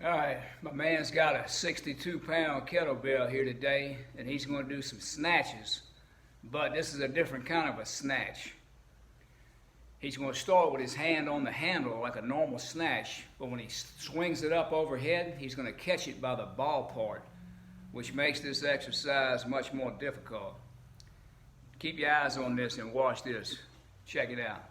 All right, my man's got a 62-pound kettlebell here today, and he's going to do some snatches, but this is a different kind of a snatch. He's going to start with his hand on the handle like a normal snatch, but when he swings it up overhead, he's going to catch it by the ball part, which makes this exercise much more difficult. Keep your eyes on this and watch this. Check it out.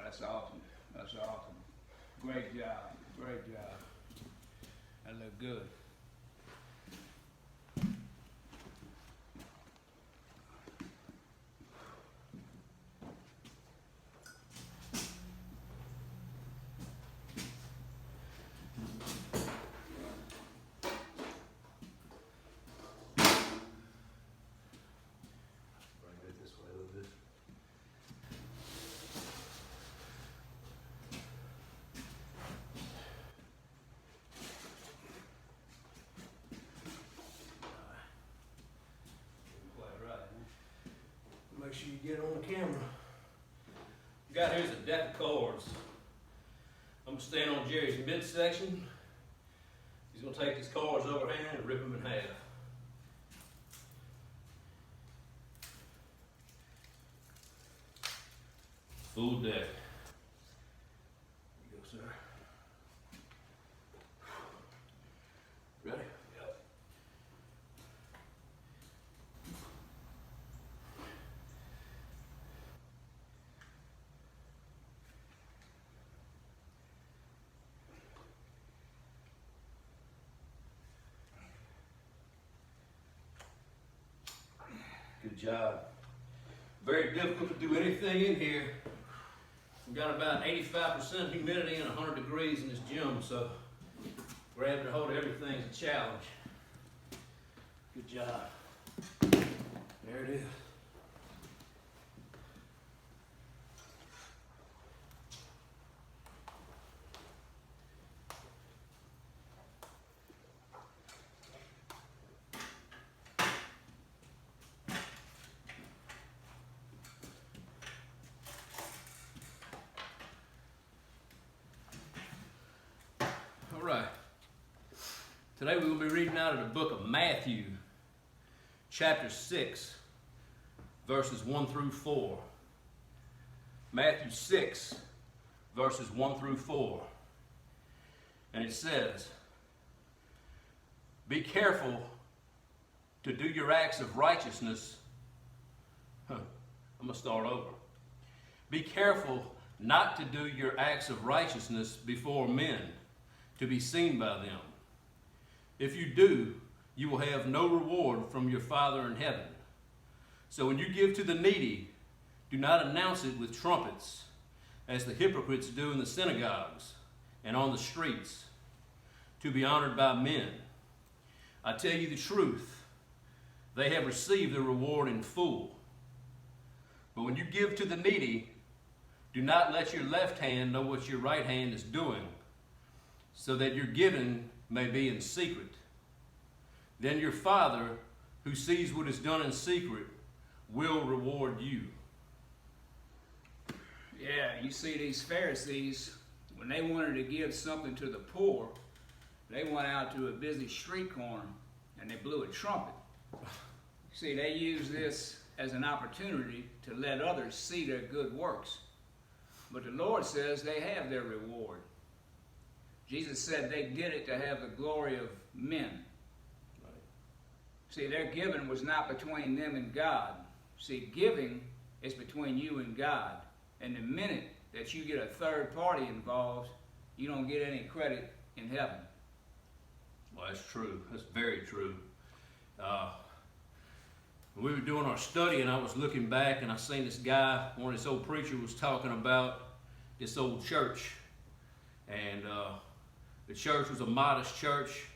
That's awesome. That's awesome. Great job. Great job. That looked good. Make sure you get it on the camera. Got here's a deck of cards. I'm gonna stand on Jerry's midsection. He's gonna take his cards overhand and rip them in half. Full deck. There you go, sir. Ready? Yep. Good job. Very difficult to do anything in here. We've got about 85% humidity and 100 degrees in this gym, so we're able to hold everything as a challenge. Good job. There it is. All right. Today we will be reading out of the book of Matthew, chapter 6, verses 1 through 4. Matthew 6, verses 1 through 4. And it says, "Be careful to do your acts of righteousness." I'm going to start over. "Be careful not to do your acts of righteousness before men, to be seen by them. If you do, you will have no reward from your Father in heaven. So when you give to the needy, do not announce it with trumpets, as the hypocrites do in the synagogues and on the streets, to be honored by men. I tell you the truth, they have received their reward in full. But when you give to the needy, do not let your left hand know what your right hand is doing, so that your giving may be in secret. Then your Father, who sees what is done in secret, will reward you." Yeah, you see these Pharisees, when they wanted to give something to the poor, they went out to a busy street corner and they blew a trumpet. See, they used this as an opportunity to let others see their good works. But the Lord says they have their reward. Jesus said they did it to have the glory of men. Right. See, their giving was not between them and God. See, giving is between you and God. And the minute that you get a third party involved, you don't get any credit in heaven. Well, that's true. That's very true. We were doing our study, and I was looking back, and I seen this guy, one of this old preacher was talking about this old church. And the church was a modest church.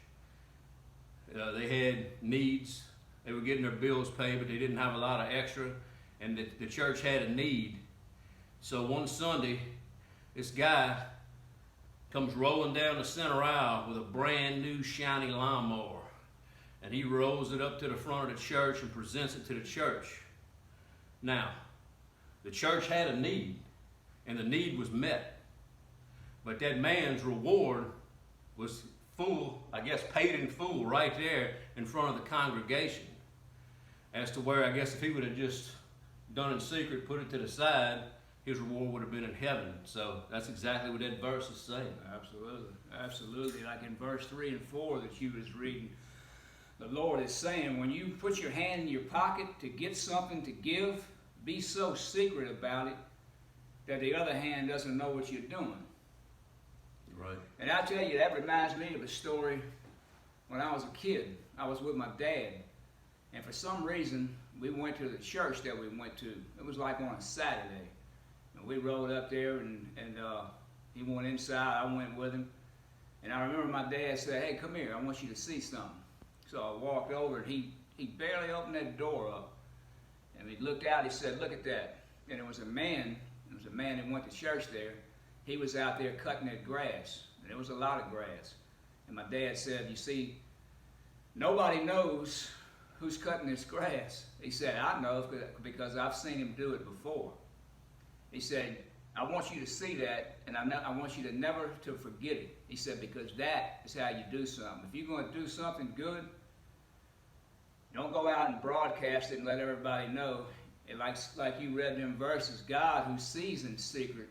They had needs. They were getting their bills paid, but they didn't have a lot of extra. And the church had a need. So one Sunday, this guy comes rolling down the center aisle with a brand new shiny lawnmower. And he rolls it up to the front of the church and presents it to the church. Now, the church had a need, and the need was met. But that man's reward was full, I guess paid in full right there in front of the congregation. As to where I guess if he would have just done it in secret, put it to the side, his reward would have been in heaven. So that's exactly what that verse is saying. Absolutely. Absolutely. Like in verse 3 and 4 that you was reading, the Lord is saying, when you put your hand in your pocket to get something to give, be so secret about it that the other hand doesn't know what you're doing. Right. And I tell you, that reminds me of a story when I was a kid. I was with my dad. And for some reason, we went to the church that we went to. It was like on a Saturday. And we rode up there, and he went inside. I went with him. And I remember my dad said, "Hey, come here. I want you to see something." So I walked over, and he barely opened that door up. And he looked out. He said, "Look at that." And it was a man. It was a man that went to church there. He was out there cutting that grass. And there was a lot of grass. And my dad said, "You see, nobody knows who's cutting this grass." He said, "I know because I've seen him do it before." He said, "I want you to see that, and I want you to never to forget it." He said, "Because that is how you do something. If you're going to do something good, don't go out and broadcast it and let everybody know. And like you read them verses, God who sees in secret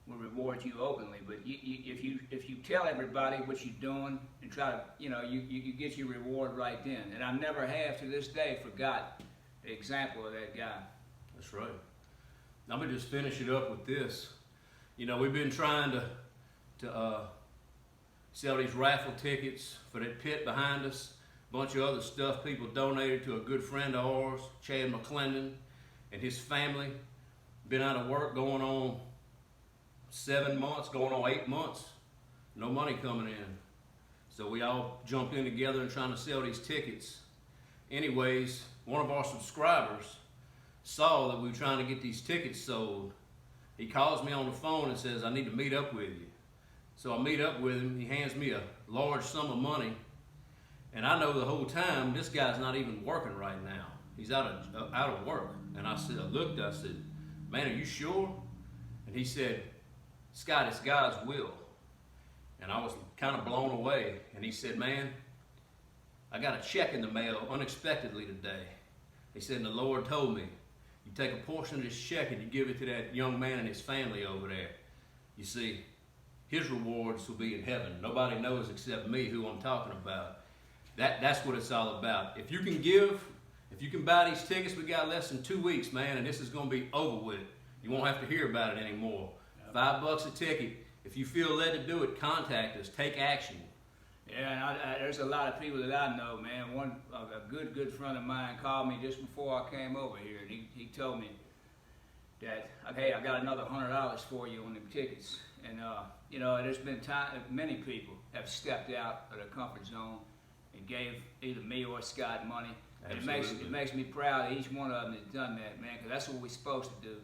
will reward you openly. But if you tell everybody what you're doing and try to, you get your reward right then." And I never have to this day forgot the example of that guy. That's right. I'm going to just finish it up with this. We've been trying to sell these raffle tickets for that pit behind us. A bunch of other stuff people donated to a good friend of ours, Chad McClendon, and his family. Been out of work going on 7 months, going on 8 months. No money coming in. So we all jumped in together and trying to sell these tickets. Anyways, one of our subscribers saw that we were trying to get these tickets sold. He calls me on the phone and says, "I need to meet up with you." So I meet up with him. He hands me a large sum of money. And I know the whole time this guy's not even working right now. He's out of work. And I looked, I said, "Man, are you sure?" And he said, "Scott, it's God's will." And I was kind of blown away. And he said, "Man, I got a check in the mail unexpectedly today." He said, "And the Lord told me, you take a portion of this check and you give it to that young man and his family over there. You see, his rewards will be in heaven. Nobody knows except me who I'm talking about." That's what it's all about. If you can give, if you can buy these tickets, we got less than 2 weeks, man, and this is going to be over with. You won't have to hear about it anymore. $5 a ticket. If you feel led to do it, contact us. Take action. Yeah, and there's a lot of people that I know, man. A good friend of mine called me just before I came over here, and he told me that, "Hey, I got another $100 for you on them tickets." And there's been many people have stepped out of their comfort zone and gave either me or Scott money. And it makes me proud that each one of them has done that, man, because that's what we're supposed to do.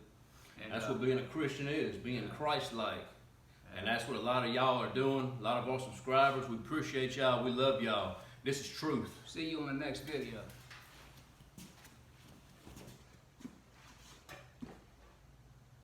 And that's what being a Christian is, being Christ-like. And that's what a lot of y'all are doing. A lot of our subscribers, we appreciate y'all. We love y'all. This is truth. See you on the next video.